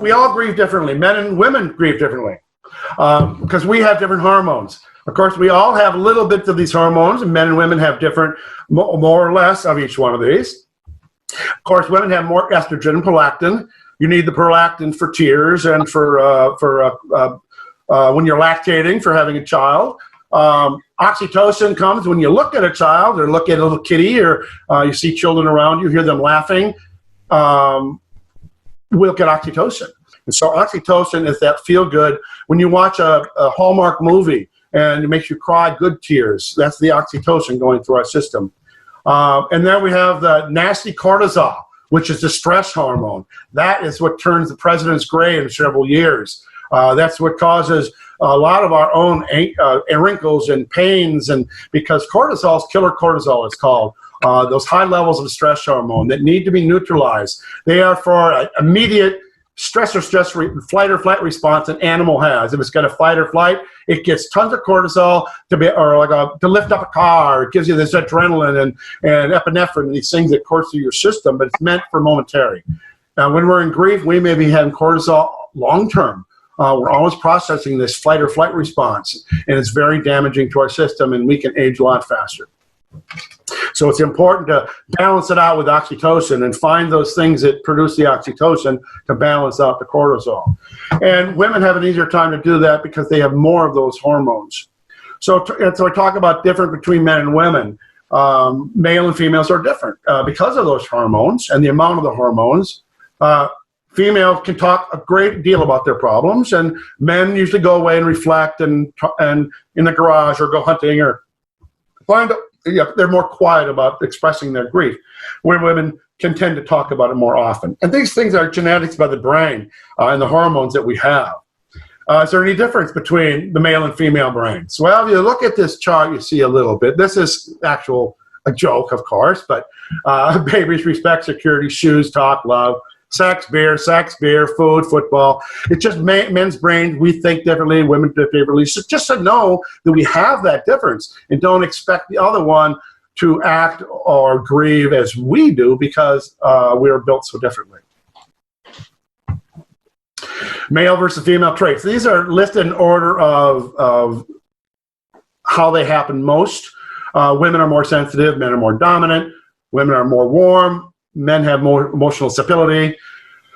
we all grieve differently. Men and women grieve differently because we have different hormones. Of course, we all have little bits of these hormones, and men and women have different, more or less, of each one of these. Of course, women have more estrogen and prolactin. You need the prolactin for tears and for when you're lactating, for having a child. Oxytocin comes when you look at a child or look at a little kitty, or you see children around you, hear them laughing. We'll get oxytocin. And so oxytocin is that feel good. When you watch a Hallmark movie and it makes you cry, good tears, that's the oxytocin going through our system. And then we have the nasty cortisol, which is the stress hormone. That is what turns the president's gray in several years. That's what causes a lot of our own wrinkles and pains, and because cortisol, killer cortisol it's called, those high levels of stress hormone that need to be neutralized. They are for immediate flight or flight response an animal has. If it's got a fight or flight, it gets tons of cortisol to lift up a car. It gives you this adrenaline and epinephrine, these things that course through your system, but it's meant for momentary. Now, when we're in grief, we may be having cortisol long term. We're always processing this fight or flight response, and it's very damaging to our system, and we can age a lot faster. So it's important to balance it out with oxytocin and find those things that produce the oxytocin to balance out the cortisol. And women have an easier time to do that because they have more of those hormones. So I talk about different between men and women. Male and females are different because of those hormones and the amount of the hormones. Females can talk a great deal about their problems, and men usually go away and reflect and in the garage or go hunting or they're more quiet about expressing their grief, where women can tend to talk about it more often. And these things are genetics by the brain and the hormones that we have. Is there any difference between the male and female brains? Well, if you look at this chart, you see a little bit. This is a joke, of course, but babies, respect, security, shoes, talk, love. Sex, beer, food, football. It's just men's brains, we think differently, women think differently. So just to know that we have that difference and don't expect the other one to act or grieve as we do because we are built so differently. Male versus female traits. These are listed in order of how they happen most. Women are more sensitive, men are more dominant, women are more warm, men have more emotional stability.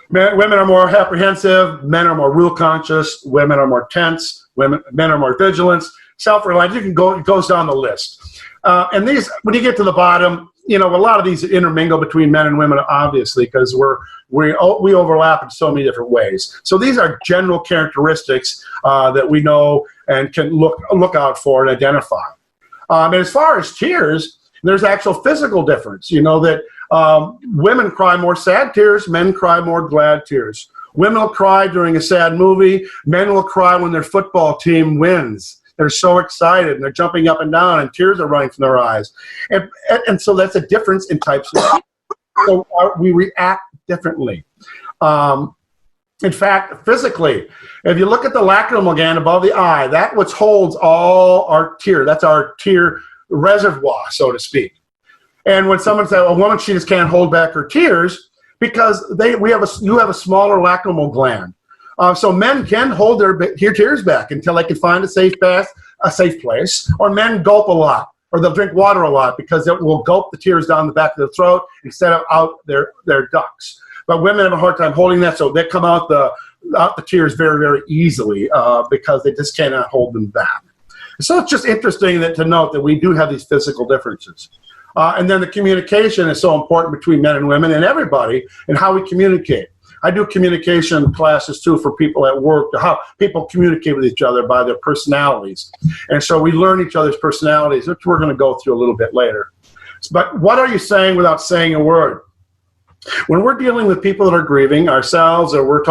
Women are more apprehensive. Men are more rule conscious. Women are more tense. Men are more vigilant. Self-reliant. It goes down the list. And these, when you get to the bottom, a lot of these intermingle between men and women, obviously, because we overlap in so many different ways. So these are general characteristics that we know and can look out for and identify. And as far as tears, there's actual physical difference. That women cry more sad tears, men cry more glad tears. Women will cry during a sad movie. Men will cry when their football team wins. They're so excited and they're jumping up and down and tears are running from their eyes. And so that's a difference in types of tears. So we react differently. In fact, physically, if you look at the lacrimal gland above the eye, that's what holds all our tear. That's our tear reservoir, so to speak. And when someone says, a woman, she just can't hold back her tears because you have a smaller lacrimal gland. So men can hold their tears back until they can find a safe place. Or men gulp a lot, or they'll drink water a lot because it will gulp the tears down the back of their throat instead of out their ducts. But women have a hard time holding that, so they come out the tears very, very easily because they just cannot hold them back. So it's just interesting to note that we do have these physical differences. And then the communication is so important between men and women and everybody and how we communicate. I do communication classes too for people at work, to how people communicate with each other by their personalities. And so we learn each other's personalities, which we're going to go through a little bit later. But what are you saying without saying a word? When we're dealing with people that are grieving ourselves, or we're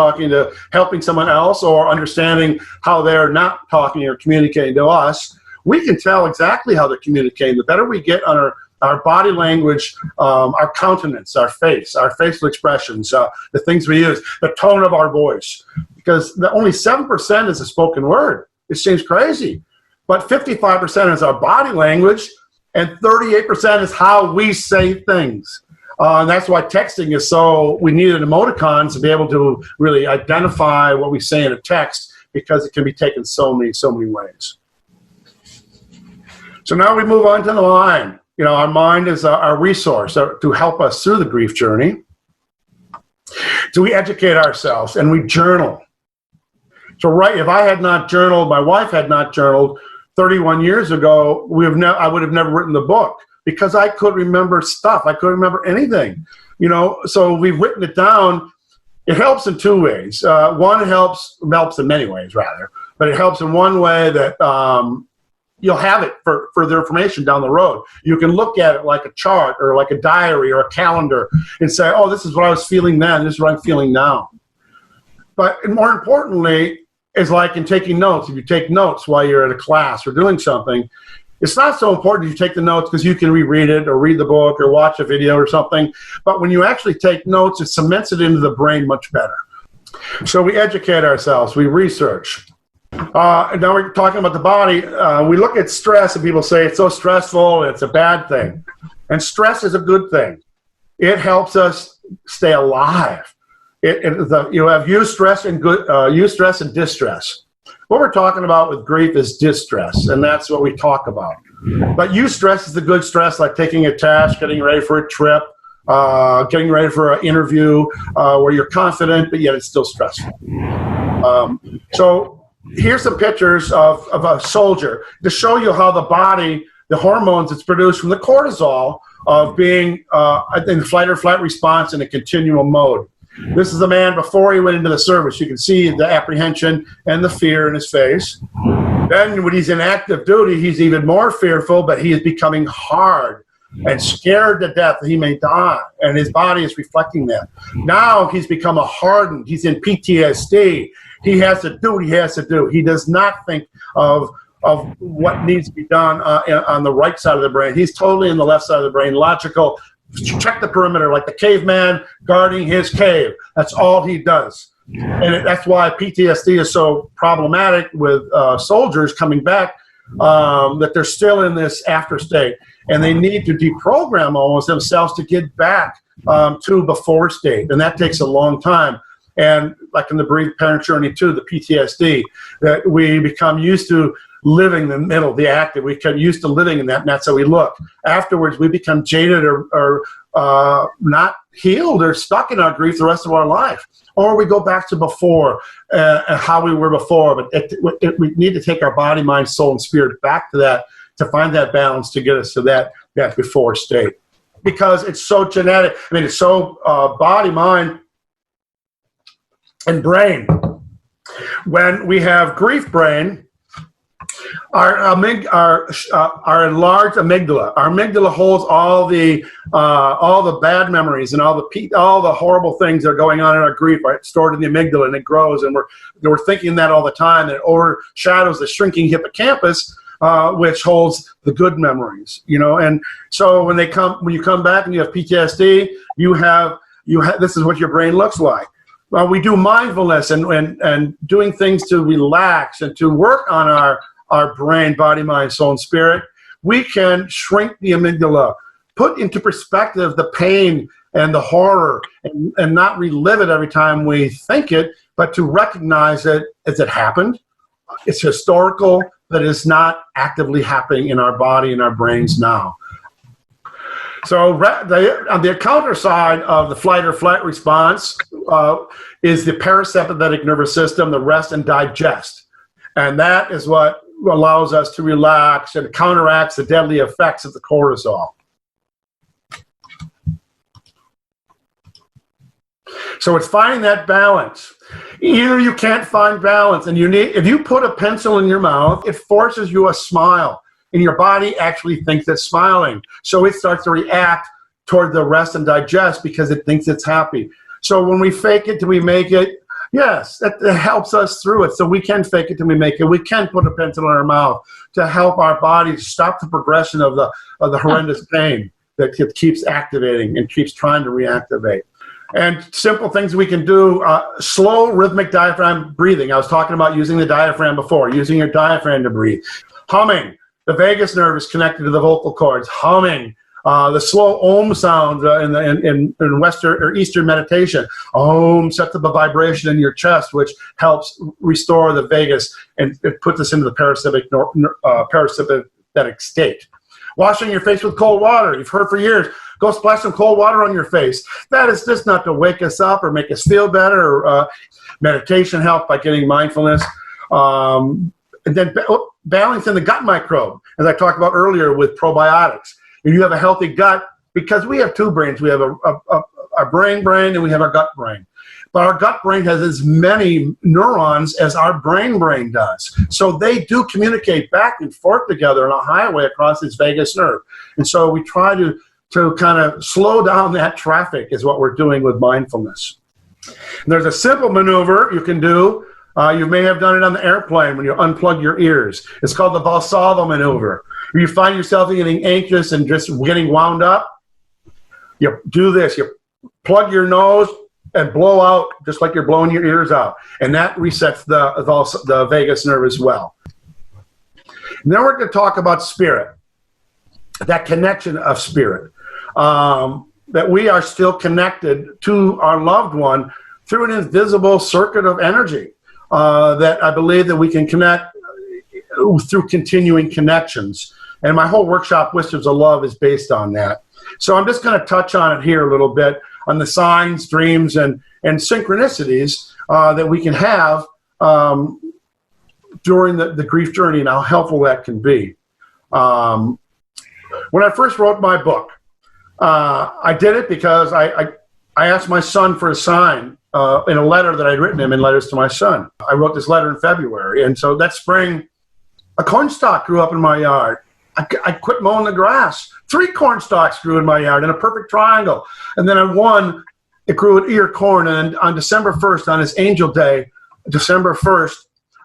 helping someone else, or understanding how they're not talking or communicating to us, we can tell exactly how they're communicating. The better we get on our body language, our countenance, our facial expressions, the things we use, the tone of our voice. Because only 7% is a spoken word. It seems crazy. But 55% is our body language, and 38% is how we say things. And that's why texting is so, we needed emoticons to be able to really identify what we say in a text, because it can be taken so many ways. So now we move on to the mind. You know, our mind is our resource to help us through the grief journey. So we educate ourselves and we journal. So if I had not journaled, my wife had not journaled 31 years ago, I would have never written the book, because I couldn't remember stuff. I couldn't remember anything, you know. So we've written it down. It helps in two ways. One helps in many ways, rather, but it helps in one way that you'll have it for further information down the road. You can look at it like a chart or like a diary or a calendar and say, oh, this is what I was feeling then, this is what I'm feeling now. But more importantly, is like in taking notes. If you take notes while you're at a class or doing something, it's not so important if you take the notes, because you can reread it or read the book or watch a video or something. But when you actually take notes, it cements it into the brain much better. So we educate ourselves, we research. And now we're talking about the body. We look at stress and people say it's so stressful, it's a bad thing. And stress is a good thing. It helps us stay alive. You have eustress and distress. What we're talking about with grief is distress, and that's what we talk about. But eustress is the good stress, like taking a test, getting ready for a trip, getting ready for an interview, where you're confident, but yet it's still stressful. So here's some pictures of a soldier to show you how the body, the hormones that's produced from the cortisol of being in fight or flight response in a continual mode. This is the man before he went into the service. You can see the apprehension and the fear in his face. Then when he's in active duty, he's even more fearful, but he is becoming hard and scared to death that he may die. And his body is reflecting that. Now he's become hardened. He's in PTSD. He has to do what he has to do. He does not think of what needs to be done on the right side of the brain. He's totally in the left side of the brain, logical. Check the perimeter, like the caveman guarding his cave. That's all he does. And that's why PTSD is so problematic with soldiers coming back, that they're still in this after state. And they need to deprogram almost themselves to get back to before state. And that takes a long time. And like in the bereaved parent journey too, the PTSD, that we become used to living in the middle, the active. We get used to living in that, and that's how we look. Afterwards, we become jaded or not healed or stuck in our grief the rest of our life. Or we go back to before, how we were before. But we need to take our body, mind, soul, and spirit back to that, to find that balance, to get us to that before state. Because it's so genetic. I mean, it's so body, mind, and brain. When we have grief brain, our enlarged amygdala. Our amygdala holds all the bad memories and all the horrible things that are going on in our grief are stored in the amygdala, and it grows, and we're thinking that all the time, and it overshadows the shrinking hippocampus, which holds the good memories, you know. And so when you come back and you have PTSD, you have this is what your brain looks like. Well, we do mindfulness and doing things to relax and to work on our brain, body, mind, soul, and spirit. We can shrink the amygdala, put into perspective the pain and the horror, and not relive it every time we think it, but to recognize it as it happened. It's historical, but it's not actively happening in our body and our brains now. So on the counter side of the flight or flight response is the parasympathetic nervous system, the rest and digest. And that is what allows us to relax and counteracts the deadly effects of the cortisol. So it's finding that balance. Either you can't find balance, and if you put a pencil in your mouth, it forces you a smile. And your body actually thinks it's smiling. So it starts to react toward the rest and digest because it thinks it's happy. So when we fake it till we make it, yes, that helps us through it. So we can fake it till we make it. We can put a pencil in our mouth to help our body stop the progression of the horrendous pain that it keeps activating and keeps trying to reactivate. And simple things we can do, slow rhythmic diaphragm breathing. I was talking about using the diaphragm before, using your diaphragm to breathe. Humming. The vagus nerve is connected to the vocal cords. Humming The slow Om sound in Western or Eastern meditation. Om sets up a vibration in your chest, which helps restore the vagus and it puts us into the parasympathetic state. Washing your face with cold water. You've heard for years, go splash some cold water on your face. That is just not to wake us up or make us feel better. Meditation helps by getting mindfulness. And then balancing the gut microbe, as I talked about earlier with probiotics. If you have a healthy gut, because we have two brains. We have our brain and we have our gut brain. But our gut brain has as many neurons as our brain does. So they do communicate back and forth together on a highway across this vagus nerve. And so we try to kind of slow down that traffic is what we're doing with mindfulness. And there's a simple maneuver you can do. You may have done it on the airplane when you unplug your ears. It's called the Valsalva maneuver. If you find yourself getting anxious and just getting wound up, you do this. You plug your nose and blow out just like you're blowing your ears out. And that resets the vagus nerve as well. And then we're going to talk about spirit, that connection of spirit, that we are still connected to our loved one through an invisible circuit of energy that I believe that we can connect through continuing connections. And my whole workshop, Whispers of Love, is based on that. So I'm just going to touch on it here a little bit on the signs, dreams, and synchronicities that we can have during the grief journey and how helpful that can be. When I first wrote my book, I did it because I asked my son for a sign in a letter that I'd written him in Letters to My Son. I wrote this letter in February, and so that spring, a cornstalk grew up in my yard. I quit mowing the grass. 3 corn stalks grew in my yard in a perfect triangle. And then on one, it grew an ear corn. And on December 1st, on his angel day, December 1st,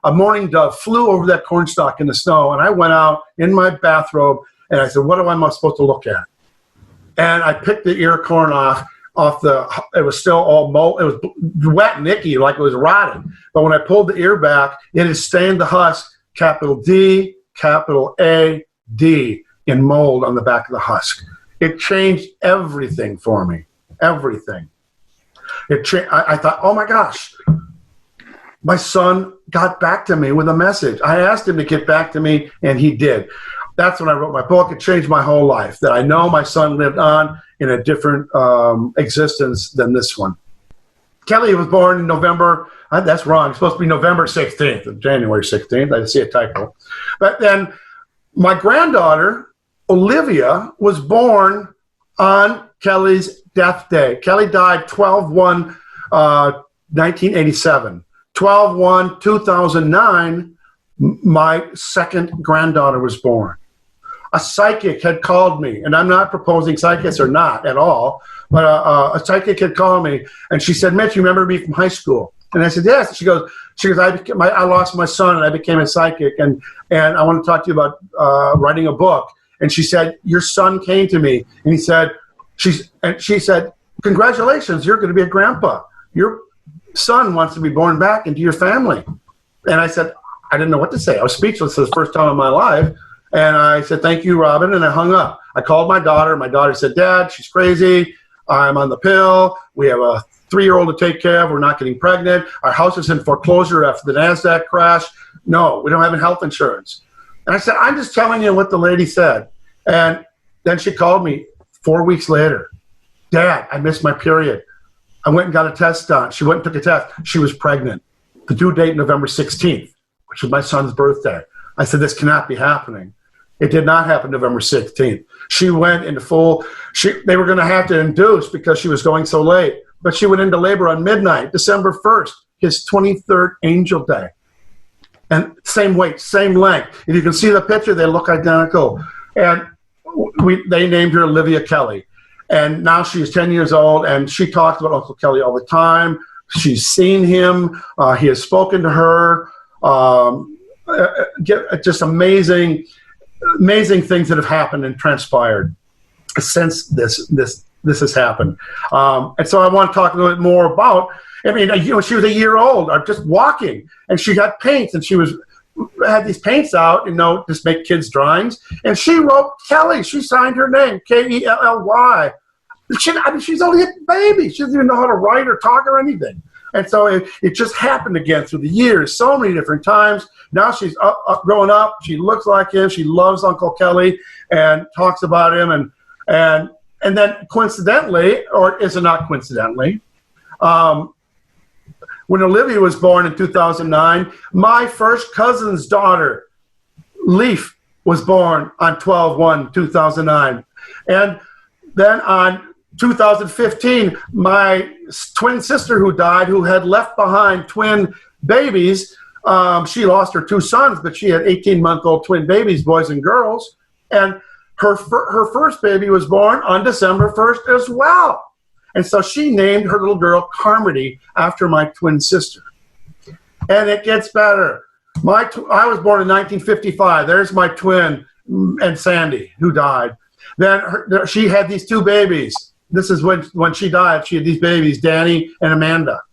a mourning dove flew over that corn stalk in the snow. And I went out in my bathrobe and I said, what am I supposed to look at? And I picked the ear corn off it was still all it was wet and icky, like it was rotted. But when I pulled the ear back, it had stained the husk, capital D, capital A, D, in mold on the back of the husk. It changed everything for me. Everything. I thought, oh my gosh, my son got back to me with a message. I asked him to get back to me, and he did. That's when I wrote my book. It changed my whole life, that I know my son lived on in a different existence than this one. Kelly was born in November. That's wrong. It's supposed to be November 16th, January 16th. I see a typo. But then my granddaughter, Olivia, was born on Kelly's death day. Kelly died 12/1/1987. 12/1/2009, my second granddaughter was born. A psychic had called me, and I'm not proposing psychics or not at all, but a psychic had called me, and she said, Mitch, you remember me from high school? And I said, yes. She goes, I lost my son, and I became a psychic, and I want to talk to you about writing a book. And she said, your son came to me, and she said, congratulations, you're going to be a grandpa. Your son wants to be born back into your family. And I said, I didn't know what to say. I was speechless for the first time in my life. And I said, thank you, Robin, and I hung up. I called my daughter. My daughter said, Dad, she's crazy. I'm on the pill. We have a 3-year-old to take care of. We're not getting pregnant. Our house is in foreclosure after the NASDAQ crash. No, we don't have any health insurance. And I said, I'm just telling you what the lady said. And then she called me 4 weeks later. Dad, I missed my period. I went and got a test done. She went and took a test. She was pregnant. The due date, November 16th, which was my son's birthday. I said, this cannot be happening. It did not happen November 16th. She went into they were going to have to induce because she was going so late. But she went into labor on midnight, December 1st, his 23rd angel day. And same weight, same length. If you can see the picture, they look identical. And they named her Olivia Kelly. And now she's 10 years old, and she talks about Uncle Kelly all the time. She's seen him. He has spoken to her. Just amazing things that have happened and transpired since this has happened. And so I want to talk a little bit more about, she was a year old, just walking, and she got pains, and she was had these paints out, just make kids' drawings. And she wrote Kelly. She signed her name, Kelly. She's only a baby. She doesn't even know how to write or talk or anything. And so it just happened again through the years, so many different times. Now she's growing up. She looks like him. She loves Uncle Kelly and talks about him. And then coincidentally, or is it not coincidentally, when Olivia was born in 2009, my first cousin's daughter, Leaf, was born on 12/1/2009. And then on 2015, my twin sister who died, who had left behind twin babies, she lost her 2 sons, but she had 18-month-old twin babies, boys and girls. And her first baby was born on December 1st as well. And so she named her little girl Carmody after my twin sister. And it gets better. I was born in 1955. There's my twin, and Sandy, who died. Then she had these 2 babies. This is when she died. She had these babies, Danny and Amanda.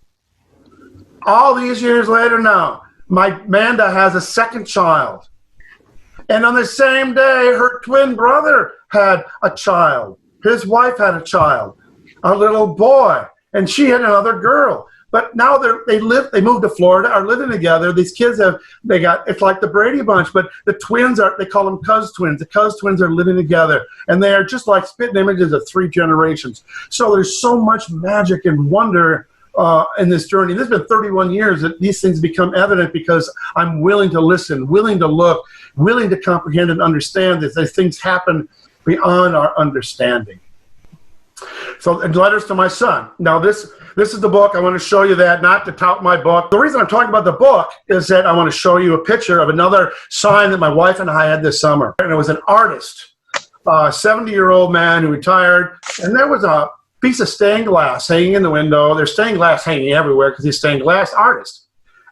All these years later now, my Amanda has a second child. And on the same day, her twin brother had a child. His wife had a child, a little boy, and she had another girl. But now they moved to Florida, are living together. These kids it's like the Brady Bunch, but the twins they call them Cuz twins. The Cuz twins are living together, and they are just like spitting images of 3 generations. So there's so much magic and wonder in this journey. This has been 31 years that these things become evident because I'm willing to listen, willing to look, willing to comprehend and understand that these things happen beyond our understanding. So, letters to my son. Now, this is the book. I want to show you that, not to tout my book. The reason I'm talking about the book is that I want to show you a picture of another sign that my wife and I had this summer. And it was an artist, a 70-year-old man who retired, and there was a piece of stained glass hanging in the window. There's stained glass hanging everywhere because he's a stained glass artist.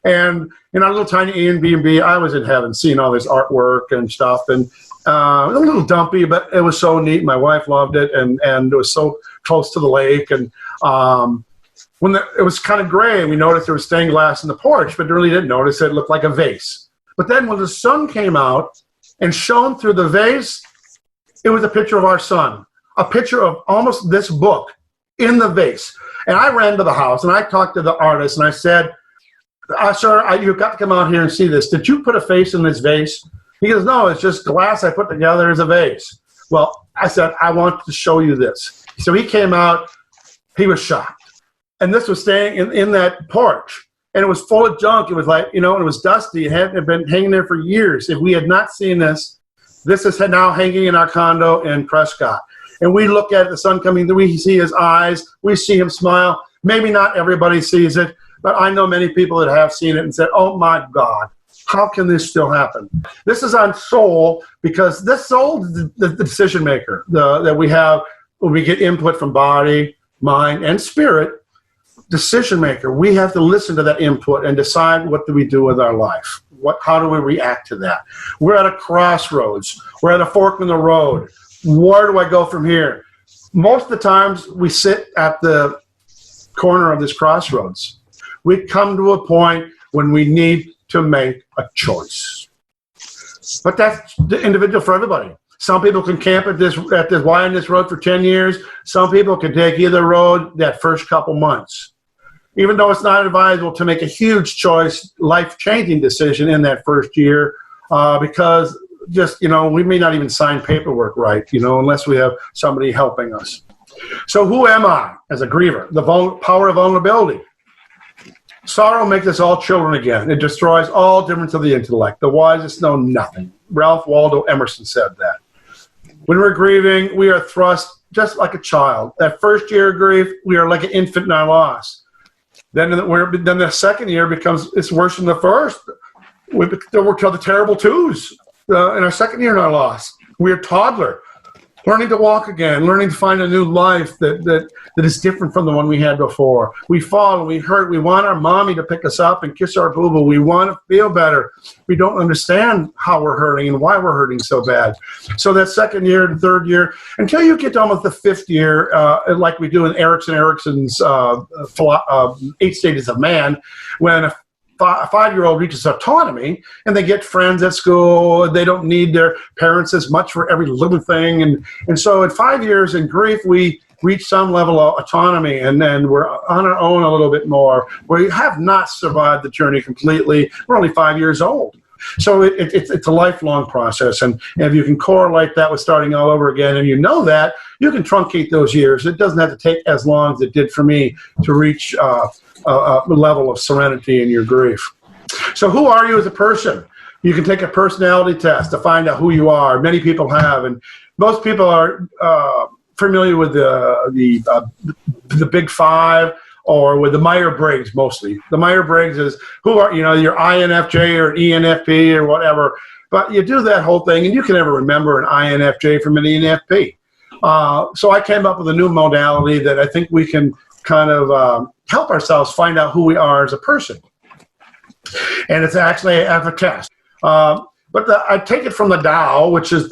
And in our little tiny Airbnb, I was in heaven seeing all this artwork and stuff. And it was a little dumpy, but it was so neat. My wife loved it, and it was so close to the lake. And it was kind of gray, and we noticed there was stained glass in the porch, but really didn't notice it. It looked like a vase. But then when the sun came out and shone through the vase, it was a picture of our son, a picture of almost this book in the vase. And I ran to the house, and I talked to the artist, and I said, sir, you've got to come out here and see this. Did you put a face in this vase? He goes, no, it's just glass I put together as a vase. Well, I said, I want to show you this. So he came out. He was shocked. And this was staying in that porch. And it was full of junk. It was like, and it was dusty. It had been hanging there for years. If we had not seen this is now hanging in our condo in Prescott. And we look at the sun coming through. We see his eyes. We see him smile. Maybe not everybody sees it, but I know many people that have seen it and said, oh, my God. How can this still happen? This is on soul, because this soul is the decision maker that we have when we get input from body, mind, and spirit. Decision maker. We have to listen to that input and decide what do we do with our life. How do we react to that? We're at a crossroads. We're at a fork in the road. Where do I go from here? Most of the times we sit at the corner of this crossroads. We come to a point when we need to make a choice. But that's the individual for everybody. Some people can camp at this wilderness road for 10 years. Some people can take either road that first couple months. Even though it's not advisable to make a huge choice, life-changing decision in that first year, because we may not even sign paperwork right, unless we have somebody helping us. So who am I as a griever? The power of vulnerability. Sorrow makes us all children again. It destroys all difference of the intellect. The wisest know nothing. Ralph Waldo Emerson said that. When we're grieving, we are thrust just like a child. That first year of grief, we are like an infant in our loss. Then the second year it's worse than the first. We're to the terrible twos in our second year in our loss. We're a toddler, learning to walk again, learning to find a new life that is different from the one we had before. We fall and we hurt. We want our mommy to pick us up and kiss our boo-boo. We want to feel better. We don't understand how we're hurting and why we're hurting so bad. So that second year and third year, until you get to almost the fifth year, like we do in Erickson's 8 Stages of Man, when a 5-year-old reaches autonomy and they get friends at school. They don't need their parents as much for every little thing. And so at 5 years in grief, we reach some level of autonomy, and then we're on our own a little bit more. We have not survived the journey completely. We're only 5 years old. So it's a lifelong process, and if you can correlate that with starting all over again, and you know that, you can truncate those years. It doesn't have to take as long as it did for me to reach a level of serenity in your grief. So who are you as a person? You can take a personality test to find out who you are. Many people have, and most people are familiar with the Big Five, or with the Myers-Briggs mostly. The Myers-Briggs is who are, your INFJ or ENFP or whatever. But you do that whole thing, and you can never remember an INFJ from an ENFP. So I came up with a new modality that I think we can kind of help ourselves find out who we are as a person. And it's actually a test. But I take it from the Tao, which has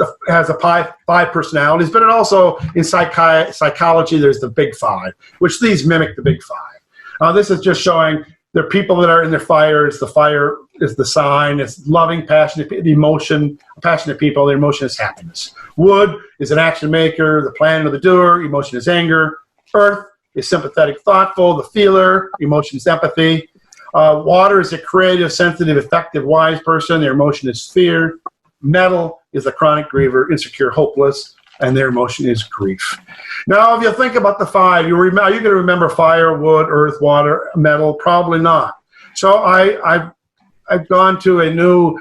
five personalities, but it also, in psychology, there's the Big Five, which these mimic the Big Five. This is just showing there are people that are in their fires. The fire is the sign. It's loving, passionate, emotion, passionate people. Their emotion is happiness. Wood is an action maker. The planner, the doer. Emotion is anger. Earth is sympathetic, thoughtful. The feeler. Emotion is empathy. Water is a creative, sensitive, effective, wise person. Their emotion is fear. Metal is a chronic griever, insecure, hopeless, and their emotion is grief. Now, if you think about the five, are you going to remember fire, wood, earth, water, metal? Probably not. So I've gone to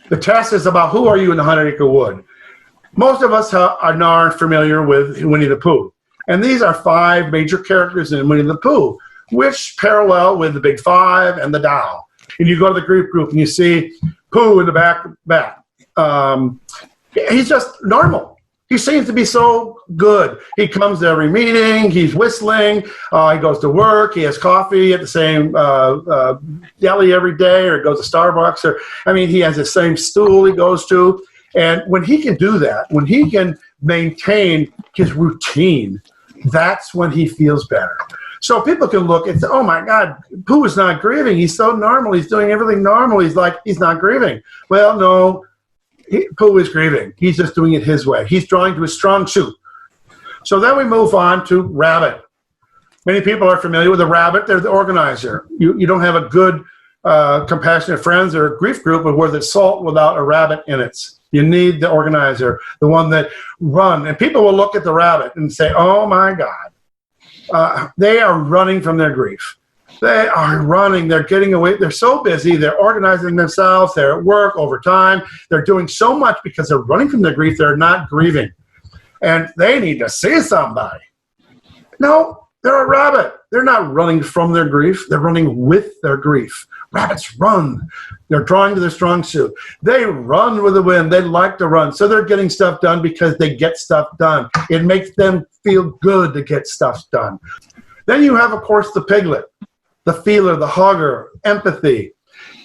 the test is about who are you in the 100-acre wood. Most of us are familiar with Winnie the Pooh. And these are 5 major characters in Winnie the Pooh, which parallel with the Big Five and the Tao. And you go to the grief group and you see Pooh in the back. He's just normal. He seems to be so good. He comes to every meeting. He's whistling. He goes to work. He has coffee at the same deli every day, or goes to Starbucks. He has the same stool he goes to. And when he can do that, when he can maintain his routine, that's when he feels better. So people can look and say, oh my God, Pooh is not grieving. He's so normal. He's doing everything normal. He's not grieving. Well, no, Pooh is grieving. He's just doing it his way. He's drawing to his strong suit. So then we move on to rabbit. Many people are familiar with the rabbit. They're the organizer. You don't have a good compassionate friends or a grief group where there's salt without a rabbit in it. You need the organizer, the one that run. And people will look at the rabbit and say, oh my God. They are running from their grief. They are running. They're getting away. They're so busy. They're organizing themselves. They're at work overtime. They're doing so much because they're running from their grief. They're not grieving. And they need to see somebody. No, they're a rabbit. They're not running from their grief. They're running with their grief. Rabbits run. They're drawing to their strong suit. They run with the wind. They like to run. So they're getting stuff done because they get stuff done. It makes them feel good to get stuff done. Then you have, of course, the piglet, the feeler, the hugger, empathy.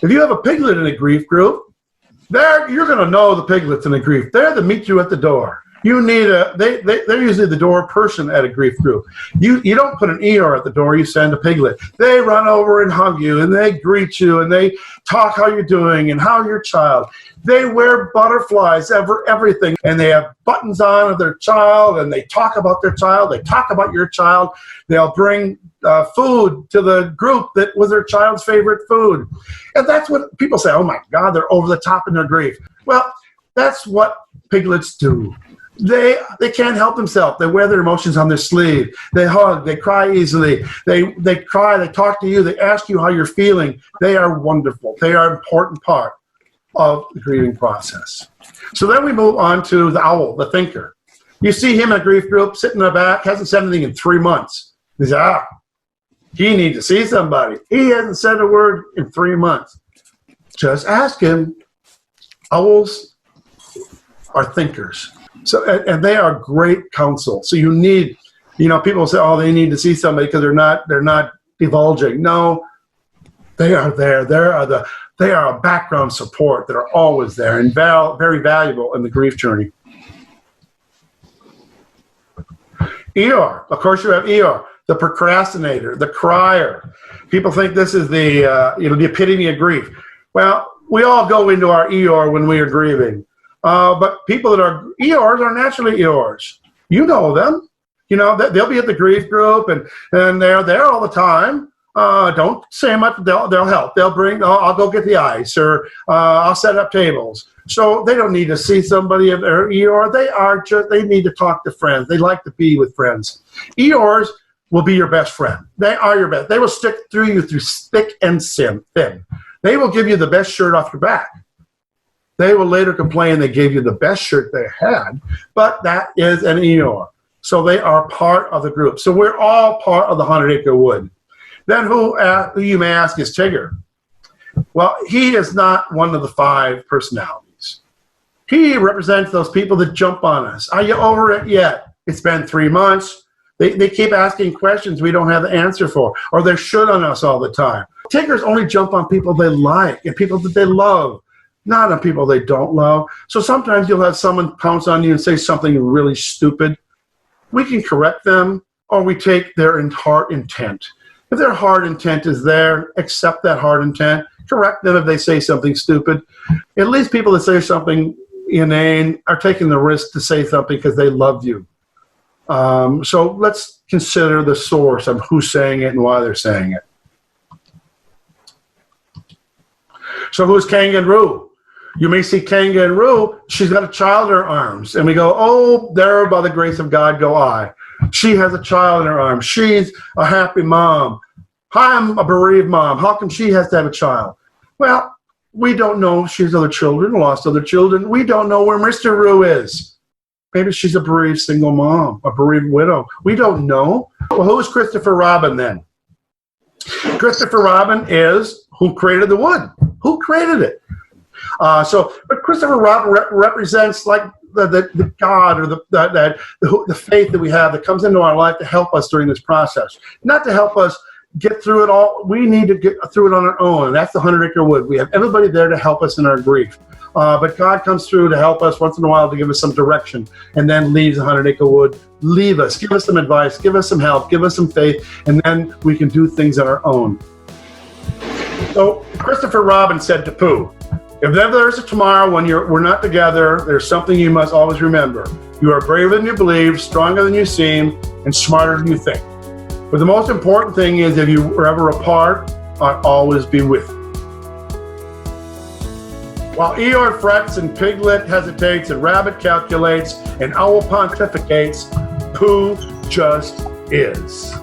If you have a piglet in a grief group, you're going to know the piglets in a grief. They're to meet you at the door. You need they're usually the door person at a grief group. You don't put an Eeyore at the door, you send a piglet. They run over and hug you, and they greet you, and they talk how you're doing and how your child. They wear butterflies, everything, and they have buttons on of their child, and they talk about their child. They talk about your child. They'll bring food to the group that was their child's favorite food. And that's what people say, oh my God, they're over the top in their grief. Well, that's what piglets do. They can't help themselves. They wear their emotions on their sleeve. They hug. They cry easily. They cry. They talk to you. They ask you how you're feeling. They are wonderful. They are an important part of the grieving process. So then we move on to the owl, the thinker. You see him in a grief group, sitting in the back, hasn't said anything in 3 months. He says, he needs to see somebody. He hasn't said a word in 3 months. Just ask him. Owls are thinkers. So, and they are great counsel. So you need, people say, oh, they need to see somebody because they're not divulging. No, they are there. They are a background support that are always there and very valuable in the grief journey. Eeyore, of course, you have Eeyore, the procrastinator, the crier. People think this is the epitome of grief. Well, we all go into our Eeyore when we are grieving. But people that are Eeyores are naturally Eeyores. You know them. You know, they'll be at the grief group and they're there all the time. Don't say much. They'll help. They'll bring, I'll go get the ice, or I'll set up tables. So they don't need to see somebody at their Eeyore. They need to talk to friends. They like to be with friends. Eeyores will be your best friend. They are your best. They will stick through you through thick and thin. They will give you the best shirt off your back. They will later complain they gave you the best shirt they had, but that is an Eeyore. So they are part of the group. So we're all part of the 100-acre wood. Then who you may ask is Tigger. Well, he is not one of the 5 personalities. He represents those people that jump on us. Are you over it yet? It's been 3 months. They keep asking questions we don't have the answer for, or they should on us all the time. Tiggers only jump on people they like and people that they love, not on people they don't love. So sometimes you'll have someone pounce on you and say something really stupid. We can correct them, or we take their heart intent. If their heart intent is there, accept that heart intent. Correct them if they say something stupid. At least people that say something inane are taking the risk to say something because they love you. So let's consider the source of who's saying it and why they're saying it. So who's Kangaroo? You may see Kangaroo, she's got a child in her arms. And we go, oh, there by the grace of God go I. She has a child in her arms. She's a happy mom. I'm a bereaved mom. How come she has to have a child? Well, we don't know if she's other children, lost other children. We don't know where Mr. Roo is. Maybe she's a bereaved single mom, a bereaved widow. We don't know. Well, who is Christopher Robin then? Christopher Robin is who created the wood. Who created it? But Christopher Robin represents like the God or the faith that we have that comes into our life to help us during this process. Not to help us get through it all. We need to get through it on our own. And that's the 100-acre wood. We have everybody there to help us in our grief. But God comes through to help us once in a while to give us some direction, and then leaves the 100-acre wood. Leave us, give us some advice, give us some help, give us some faith, and then we can do things on our own. So Christopher Robin said to Pooh, if there's a tomorrow when we're not together, there's something you must always remember. You are braver than you believe, stronger than you seem, and smarter than you think. But the most important thing is if you were ever apart, I'll always be with you. While Eeyore frets and Piglet hesitates and Rabbit calculates and Owl pontificates, Pooh just is.